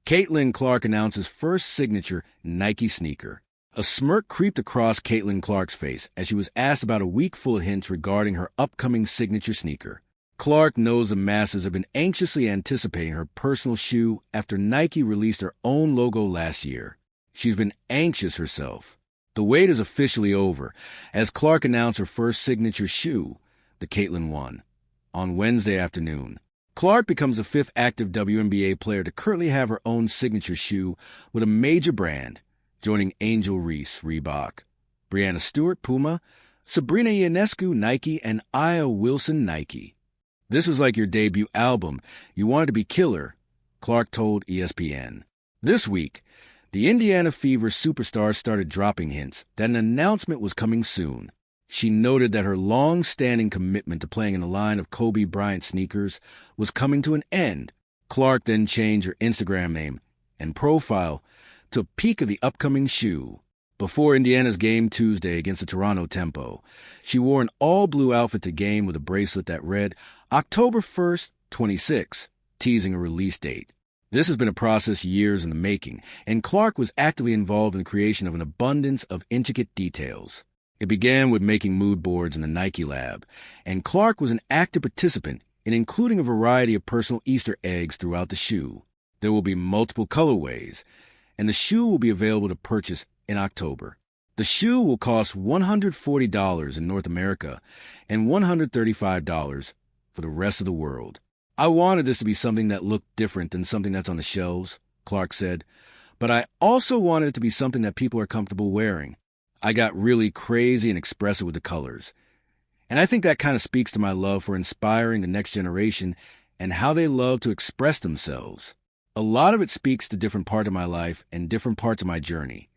Caitlin Clark announces first signature Nike sneaker. A smirk creeped across Caitlin Clark's face as she was asked about a week full of hints regarding her upcoming signature sneaker. Clark knows the masses have been anxiously anticipating her personal shoe after Nike released their own logo last year. She's been anxious herself. The wait is officially over as Clark announced her first signature shoe, the Caitlin 1, on Wednesday afternoon. Clark becomes the fifth active WNBA player to currently have her own signature shoe with a major brand, joining Angel Reese, Reebok, Breanna Stewart, Puma, Sabrina Ionescu, Nike, and Aya Wilson, Nike. "This is like your debut album. You wanted to be killer," Clark told ESPN. This week, the Indiana Fever superstar started dropping hints that an announcement was coming soon. She noted that her long-standing commitment to playing in the line of Kobe Bryant sneakers was coming to an end. Clark then changed her Instagram name and profile to a peek of the upcoming shoe. Before Indiana's game Tuesday against the Toronto Tempo, she wore an all-blue outfit to game with a bracelet that read October 1st, 26, teasing a release date. This has been a process years in the making, and Clark was actively involved in the creation of an abundance of intricate details. It began with making mood boards in the Nike lab, and Clark was an active participant in including a variety of personal Easter eggs throughout the shoe. There will be multiple colorways, and the shoe will be available to purchase in October. The shoe will cost $140 in North America and $135 for the rest of the world. "I wanted this to be something that looked different than something that's on the shelves," Clark said, "but I also wanted it to be something that people are comfortable wearing. I got really crazy and expressive with the colors. And I think that kind of speaks to my love for inspiring the next generation and how they love to express themselves. A lot of it speaks to different parts of my life and different parts of my journey."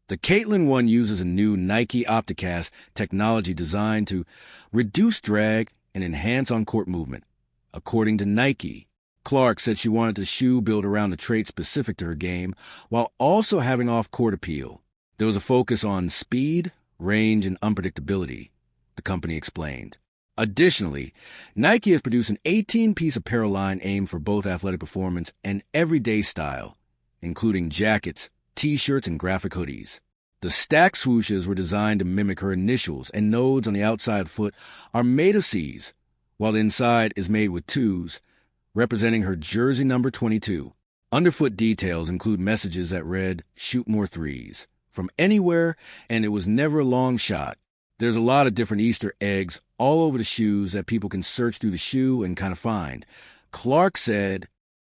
The Caitlin 1 uses a new Nike Opticast technology designed to reduce drag and enhance on-court movement, according to Nike. Clark said she wanted the shoe built around the traits specific to her game while also having off-court appeal. There was a focus on speed, range, and unpredictability, the company explained. Additionally, Nike has produced an 18-piece apparel line aimed for both athletic performance and everyday style, including jackets, T-shirts, and graphic hoodies. The stack swooshes were designed to mimic her initials, and nodes on the outside foot are made of C's, while the inside is made with 2s, representing her jersey number 22. Underfoot details include messages that read, "Shoot more threes," from anywhere, and it was never a long shot. There's a lot of different Easter eggs all over the shoes that people can search through the shoe and kind of find. Clark said,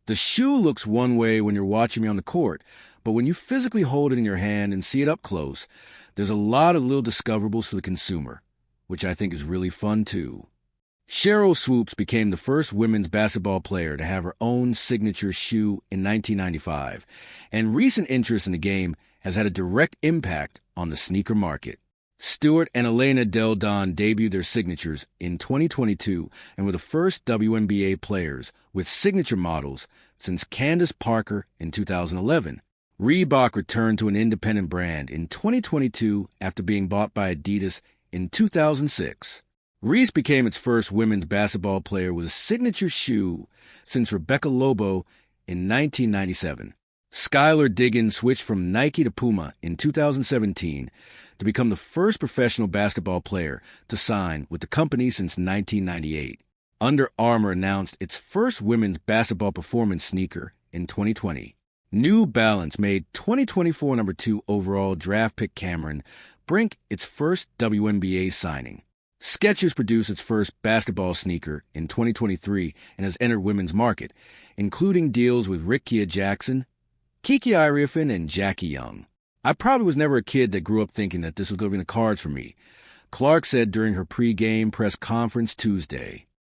"The shoe looks one way when you're watching me on the court, but when you physically hold it in your hand and see it up close, there's a lot of little discoverables for the consumer, which I think is really fun too." Sheryl Swoopes became the first women's basketball player to have her own signature shoe in 1995, and recent interest in the game has had a direct impact on the sneaker market. Stewart and Elena Del Don debuted their signatures in 2022 and were the first WNBA players with signature models since Candace Parker in 2011. Reebok returned to an independent brand in 2022 after being bought by Adidas in 2006. Reese became its first women's basketball player with a signature shoe since Rebecca Lobo in 1997. Skylar Diggins switched from Nike to Puma in 2017 to become the first professional basketball player to sign with the company since 1998. Under Armour announced its first women's basketball performance sneaker in 2020. New Balance made 2024 number 2 overall draft pick Cameron Brink its first WNBA signing. Skechers produced its first basketball sneaker in 2023 and has entered women's market, including deals with Rickea Jackson, Kiki Iriefin, and Jackie Young. "I probably was never a kid that grew up thinking that this was going to be in the cards for me," Clark said during her pre-game press conference Tuesday.